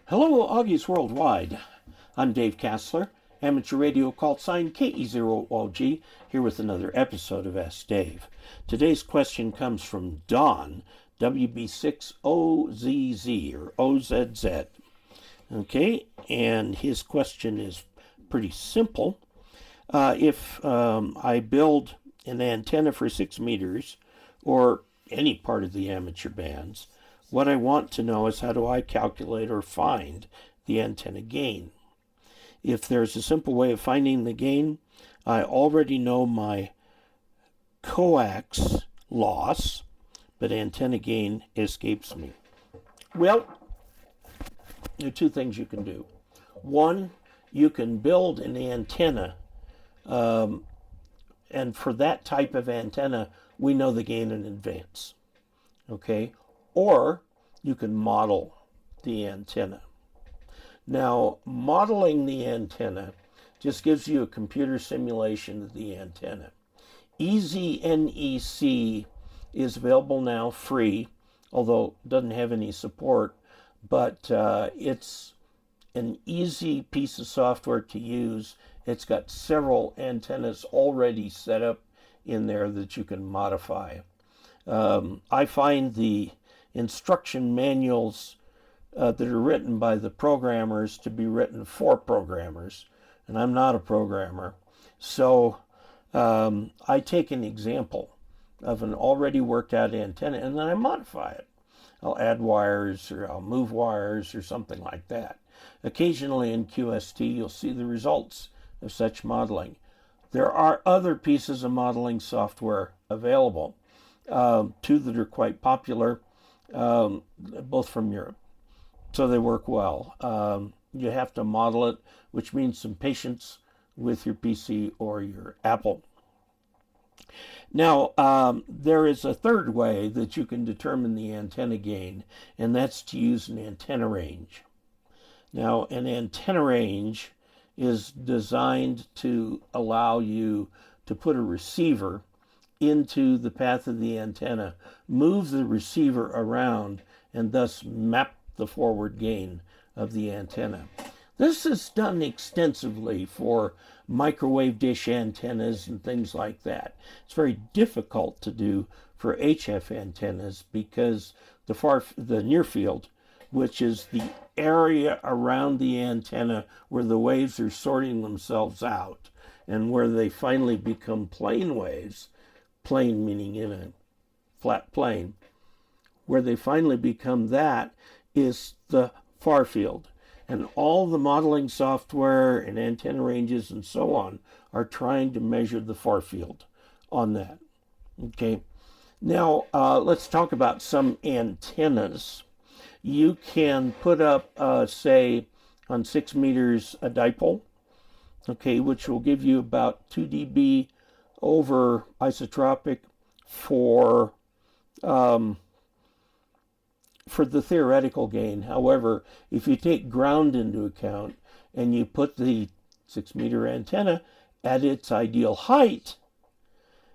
Hello, Augies Worldwide. I'm Dave Kassler, amateur radio call sign KE0OG, here with another episode of Ask Dave. Today's question comes from Don, WB6OZZ, or OZZ. Okay, and his question is pretty simple. If I build an antenna for 6 meters, or any part of the amateur bands, what I want to know is how do I calculate or find the antenna gain. If there's a simple way of finding the gain, I already know my coax loss, but antenna gain escapes me. Well, there are two things you can do. One, you can build an antenna, and for that type of antenna, we know the gain in advance. Okay? Or you can model the antenna. Now, modeling the antenna just gives you a computer simulation of the antenna. EasyNEC is available now free, although it doesn't have any support, but it's an easy piece of software to use. It's got several antennas already set up in there that you can modify. I find the instruction manuals that are written by the programmers to be written for programmers, and I'm not a programmer. So I take an example of an already worked out antenna and then I modify it. I'll add wires or I'll move wires or something like that. Occasionally in QST you'll see the results of such modeling. There are other pieces of modeling software available, two that are quite popular, both from Europe. So they work well. You have to model it, which means some patience with your PC or your Apple. Now, there is a third way that you can determine the antenna gain, and that's to use an antenna range. Now, an antenna range is designed to allow you to put a receiver into the path of the antenna, move the receiver around, and thus map the forward gain of the antenna. This is done extensively for microwave dish antennas and things like that. It's very difficult to do for HF antennas because the near field, which is the area around the antenna where the waves are sorting themselves out and where they finally become plane waves, plane meaning in a flat plane, where they finally become that is the far field. And all the modeling software and antenna ranges and so on are trying to measure the far field on that. Okay. Now, let's talk about some antennas. You can put up, say, on 6 meters, a dipole, okay, which will give you about 2 dB over isotropic for the theoretical gain. However, if you take ground into account and you put the 6 meter antenna at its ideal height,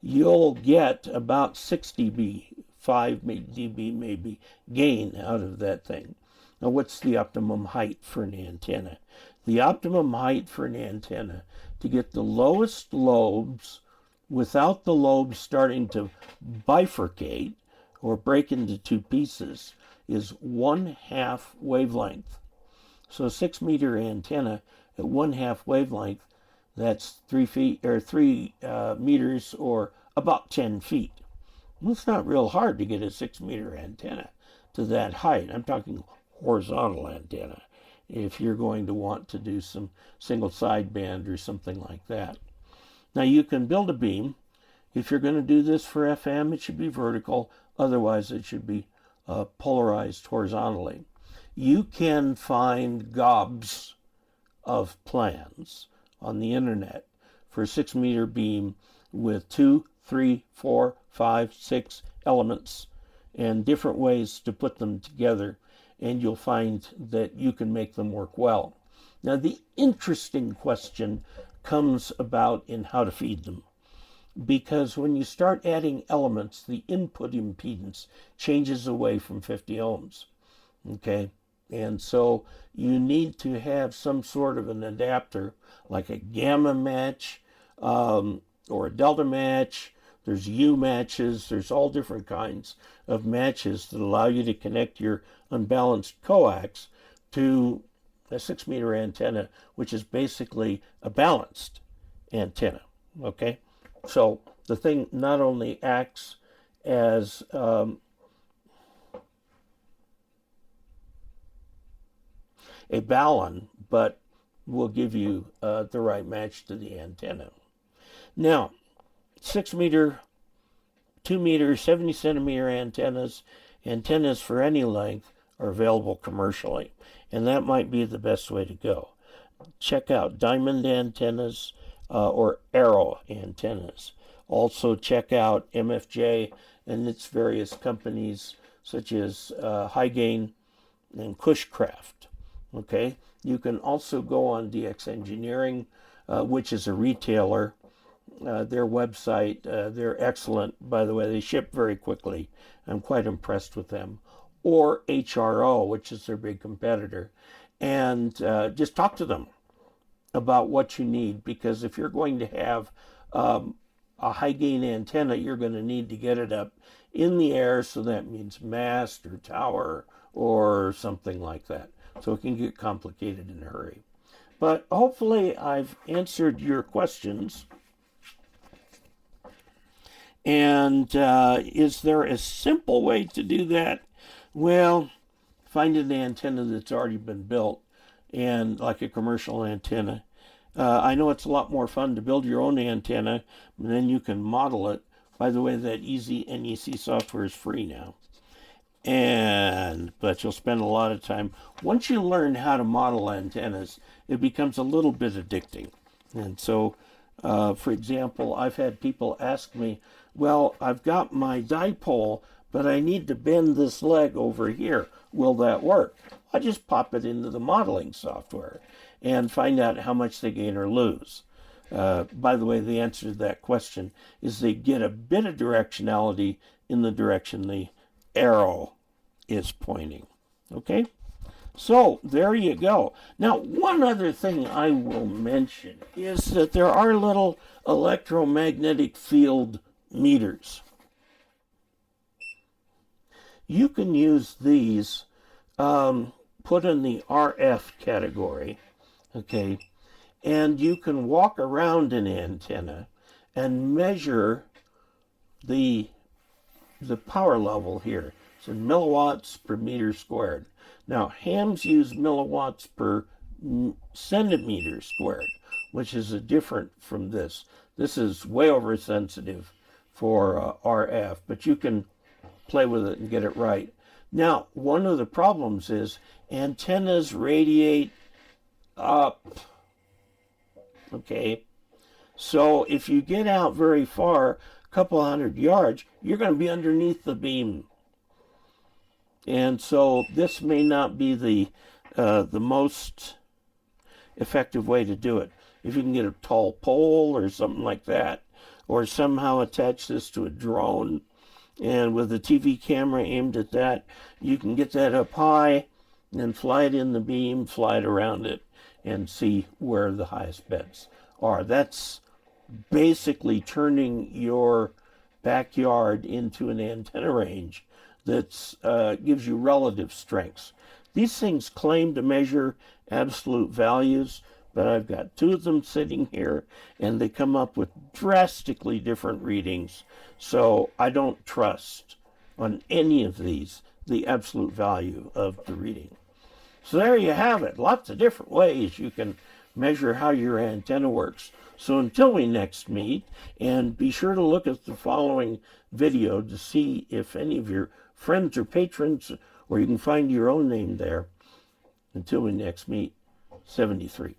you'll get about 6 dB, 5 dB maybe, gain out of that thing. Now, what's the optimum height for an antenna? The optimum height for an antenna to get the lowest lobes without the lobes starting to bifurcate or break into two pieces is 1/2 wavelength. So a 6 meter antenna at 1/2 wavelength, that's 3 meters or about 10 feet. Well, it's not real hard to get a 6 meter antenna to that height. I'm talking horizontal antenna if you're going to want to do some single sideband or something like that. Now you can build a beam. If you're going to do this for FM, it should be vertical. Otherwise, it should be polarized horizontally. You can find gobs of plans on the internet for a 6 meter beam with 2, 3, 4, 5, 6 elements and different ways to put them together, and you'll find that you can make them work well. Now, the interesting question comes about in how to feed them. Because when you start adding elements, the input impedance changes away from 50 ohms. Okay? And so you need to have some sort of an adapter, like a gamma match or a delta match. There's U matches. There's all different kinds of matches that allow you to connect your unbalanced coax to a 6-meter antenna, which is basically a balanced antenna. Okay, so the thing not only acts as a balun, but will give you the right match to the antenna. Now, 6-meter, 2-meter, 70-centimeter antennas for any length are available commercially, and that might be the best way to go. Check out diamond antennas or arrow antennas. Also check out MFJ and its various companies such as High Gain and Cushcraft. Okay, you can also go on DX Engineering, which is a retailer. Their website, they're excellent, by the way. They ship very quickly. I'm quite impressed with them. Or HRO, which is their big competitor, and just talk to them about what you need, because if you're going to have a high gain antenna, you're going to need to get it up in the air, so that means mast or tower or something like that. So it can get complicated in a hurry. But hopefully I've answered your questions. And is there a simple way to do that? Well, find an antenna that's already been built, and like a commercial antenna. I know it's a lot more fun to build your own antenna, and then you can model it. By the way, that easy NEC software is free now. But you'll spend a lot of time. Once you learn how to model antennas, it becomes a little bit addicting. And so, for example, I've had people ask me, well, I've got my dipole, but I need to bend this leg over here. Will that work? I just pop it into the modeling software and find out how much they gain or lose. By the way, the answer to that question is they get a bit of directionality in the direction the arrow is pointing. Okay? So there you go. Now, one other thing I will mention is that there are little electromagnetic field meters. You can use these, put in the RF category, okay, and you can walk around an antenna and measure the power level here. It's in milliwatts per meter squared. Now, hams use milliwatts per centimeter squared, which is different from this. This is way oversensitive for RF, but you can play with it and get it right. Now, one of the problems is antennas radiate up. Okay, so if you get out very far, a couple hundred yards, you're going to be underneath the beam. And so this may not be the most effective way to do it. If you can get a tall pole or something like that, or somehow attach this to a drone, and with a TV camera aimed at that, you can get that up high and fly it in the beam, fly it around it, and see where the highest beds are. That's basically turning your backyard into an antenna range that gives you relative strengths. These things claim to measure absolute values, but I've got two of them sitting here, and they come up with drastically different readings. So I don't trust on any of these the absolute value of the reading. So there you have it. Lots of different ways you can measure how your antenna works. So until we next meet, and be sure to look at the following video to see if any of your friends or patrons, or you can find your own name there. Until we next meet, 73.